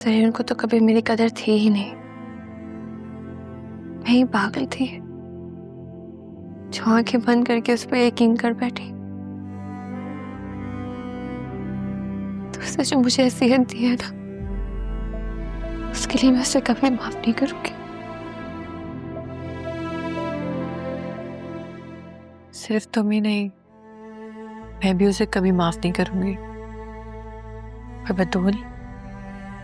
तरीन को तो कभी मेरी कदर थी ही नहीं। मैं ही पागल थी जो आंखें बंद करके उस पर यकीन कर बैठी। तो उसने जो मुझे असीयत दी है ना, उसके लिए मैं उसे कभी माफ नहीं करूंगी। सिर्फ तुम ही नहीं, मैं भी उसे कभी माफ नहीं करूंगी। पर Batool,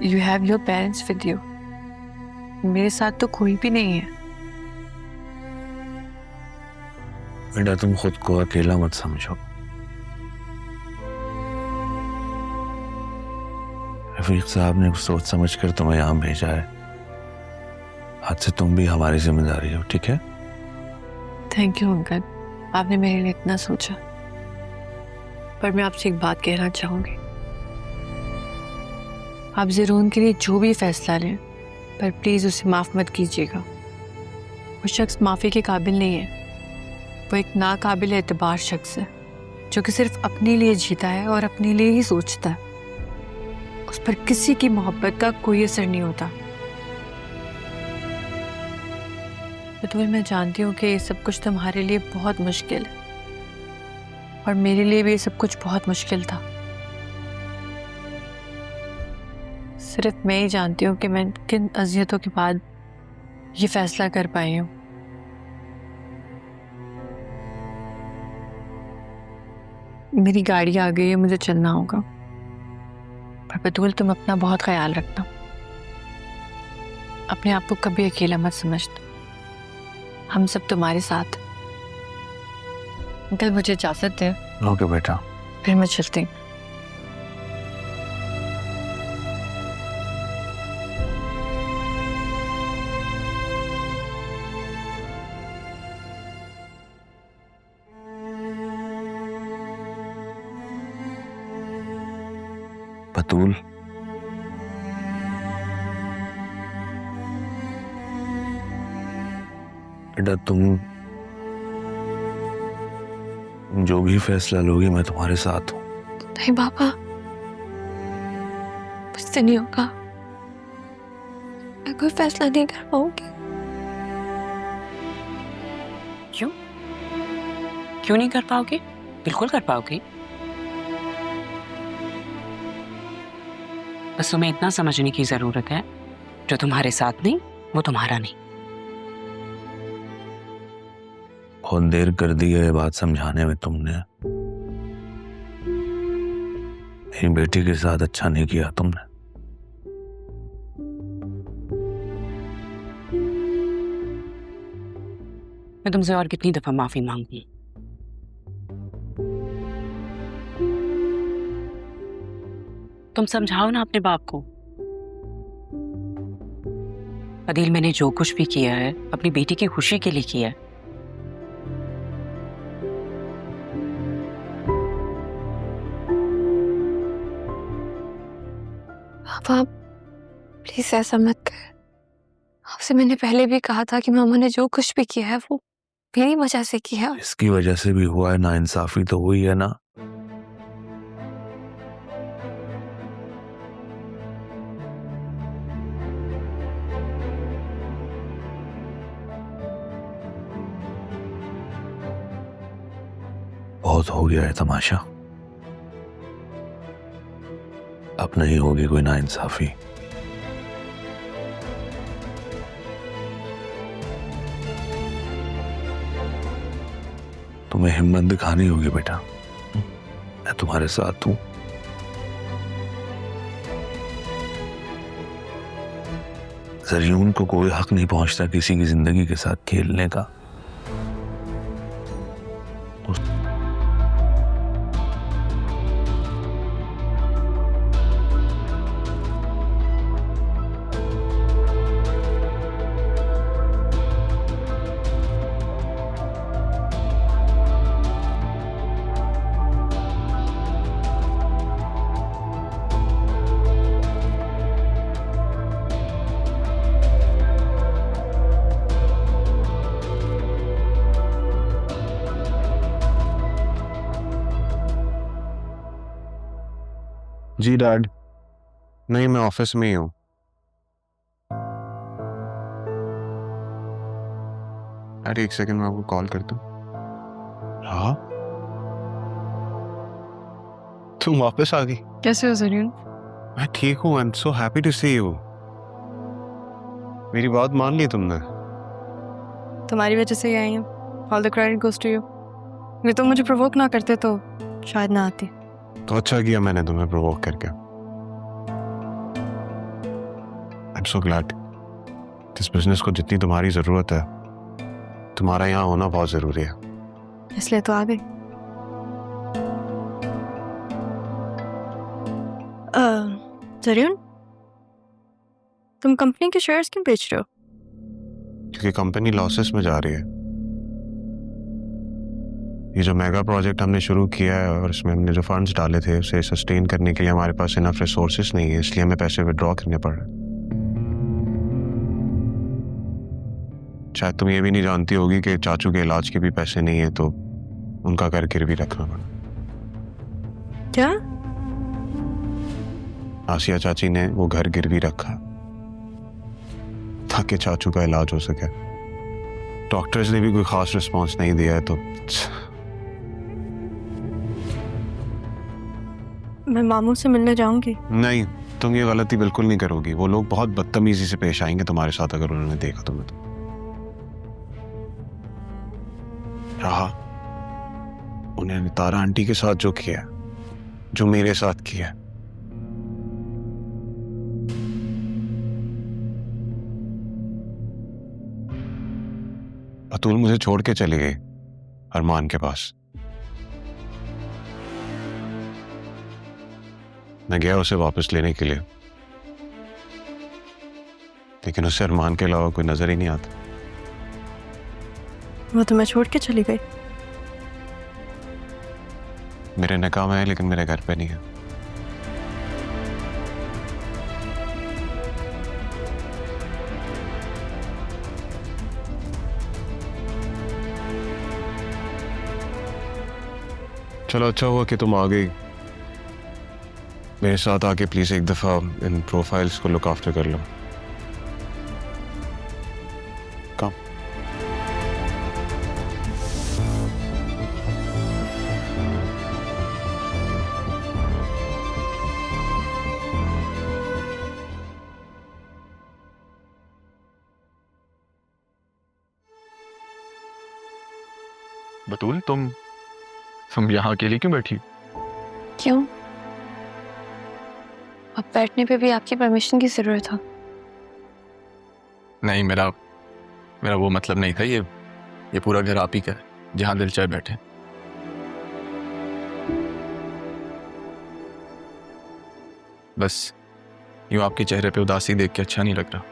you have your parents with you. मेरे साथ तो कोई भी नहीं है। बेटा, तुम खुद को अकेला मत समझो। रफीक साहब ने सोच समझ कर तुम्हें यहाँ भेजा है। आज से तुम भी हमारी जिम्मेदारी हो, ठीक है? थैंक यू अंकल, आपने मेरे लिए इतना सोचा। पर मैं आपसे एक बात कहना चाहूंगी। आप ज़रून के लिए जो भी फैसला लें, पर प्लीज़ उसे माफ़ मत कीजिएगा। वो शख्स माफ़ी के काबिल नहीं है। वो एक नाकाबिल एतबार शख्स है जो कि सिर्फ अपने लिए जीता है और अपने लिए ही सोचता है। उस पर किसी की मोहब्बत का कोई असर नहीं होता। बतूल, मैं जानती हूँ कि ये सब कुछ तुम्हारे लिए बहुत मुश्किल है और मेरे लिए भी ये सब कुछ बहुत मुश्किल था। सिर्फ मैं ही जानती हूँ कि मैं किन अज़ियतों के बाद ये फैसला कर पाई हूँ। मेरी गाड़ी आ गई है, मुझे चलना होगा। पर बतूल, तुम अपना बहुत ख्याल रखना। अपने आप को कभी अकेला मत समझना। हम सब तुम्हारे साथ। अंकल, मुझे इजाजत दें। ओके बेटा। फिर मैं चलती हूँ। बतूल, बेटा तुम जो भी फैसला लोगी मैं तुम्हारे साथ हूँ। नहीं पापा, मुझसे नहीं होगा। मैं कोई फैसला नहीं कर पाऊंगी। क्यों? क्यों नहीं कर पाओगे? बिल्कुल कर पाओगे। बस तुम्हें इतना समझने की जरूरत है, जो तुम्हारे साथ नहीं वो तुम्हारा नहीं। बहुत देर कर दी है ये बात समझाने में तुमने। मेरी बेटी के साथ अच्छा नहीं किया तुमने। मैं तुमसे और कितनी दफा माफी मांगूं? तुम समझाओ ना अपने बाप को। अदील, मैंने जो कुछ भी किया है अपनी बेटी की खुशी के लिए किया है। पापा, प्लीज ऐसा मत कर। आपसे मैंने पहले भी कहा था कि मामा ने जो कुछ भी किया है वो मेरी वजह से किया। इसकी वजह से भी हुआ है, नाइंसाफी तो हुई है ना। बहुत हो गया है तमाशा। अब नहीं होगी कोई नाइंसाफी। तुम्हें हिम्मत दिखानी होगी बेटा। मैं तुम्हारे साथ हूं। ज़रियून को कोई हक नहीं पहुंचता किसी की जिंदगी के साथ खेलने का। जी डैड। नहीं, मैं ऑफिस में ही हूँ। अरे एक सेकंड, मैं आपको कॉल करता हूँ। हाँ, तुम वापस आ गई? कैसे हो जरीन? मैं ठीक हूँ। I am so happy to see you. मेरी बात मान ली तुमने? तुम्हारी वजह से ही आई हूँ। All the credit goes to you. ये तो मुझे प्रोवोक ना करते तो शायद ना आती। तो अच्छा किया मैंने तुम्हें प्रोवोक करके। आई एम सो ग्लैड। इस बिजनेस को जितनी तुम्हारी जरूरत है, तुम्हारा यहाँ होना बहुत जरूरी है। इसलिए तो आ गई। जरीन, तुम कंपनी के शेयर्स क्यों बेच रहे हो? क्योंकि कंपनी लॉसेस में जा रही है। ये जो मेगा प्रोजेक्ट हमने शुरू किया है और इसमें हमने जो फंड्स डाले थे उसे सस्टेन करने के लिए हमारे पास इनफ रिसोर्सेज नहीं है, इसलिए हमें पैसे विड्रॉ करने पड़ रहे हैं। शायद तुम ये भी नहीं जानती होगी कि चाचू के इलाज के भी पैसे नहीं है, तो उनका घर गिरवी रखना पड़ा। क्या? आसिया चाची ने वो घर गिरवी रखा ताकि चाचू का इलाज हो सके। डॉक्टर्स ने भी कोई खास रिस्पांस नहीं दिया है, तो मैं मामू से मिलने जाऊंगी। नहीं, तुम ये गलती बिल्कुल नहीं करोगी। वो लोग बहुत बदतमीजी से पेश आएंगे तुम्हारे साथ अगर उन्होंने देखा तुम्हें तो। रहा उन्होंने तारा आंटी के साथ जो किया, जो मेरे साथ किया, बतूल मुझे छोड़ के चली गई अरमान के पास। मैं गया उसे वापस लेने के लिए, लेकिन उसे अरमान के अलावा कोई नजर ही नहीं आता। वो तो मैं छोड़ के चली गई। मेरे निकाह में है लेकिन मेरे घर पे नहीं है। चलो अच्छा हुआ कि तुम आ गई। मेरे साथ आके प्लीज एक दफा इन प्रोफाइल्स को लुक आफ्टर कर लो। कम बतूल, तुम यहाँ अकेली क्यों बैठी? क्यों? अब बैठने पे भी आपकी परमिशन की जरूरत है। नहीं, मेरा वो मतलब नहीं था। ये पूरा घर आप ही का है, जहाँ दिल चाहे बैठे। बस यूं आपके चेहरे पे उदासी देख के अच्छा नहीं लग रहा।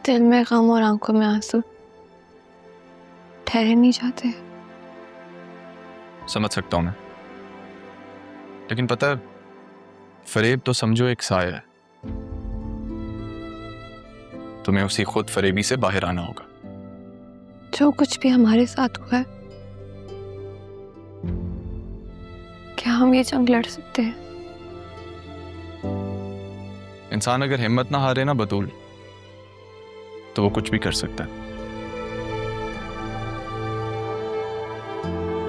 दिल में गम और आंखों में आंसू ठहरे नहीं जाते। समझ सकता हूं मैं, लेकिन पता है, फरेब तो समझो एक साया है। तुम्हें उसी खुद फरेबी से बाहर आना होगा। जो कुछ भी हमारे साथ हुआ है, क्या हम ये जंग लड़ सकते हैं? इंसान अगर हिम्मत ना हारे ना बतूल, तो वो कुछ भी कर सकता है।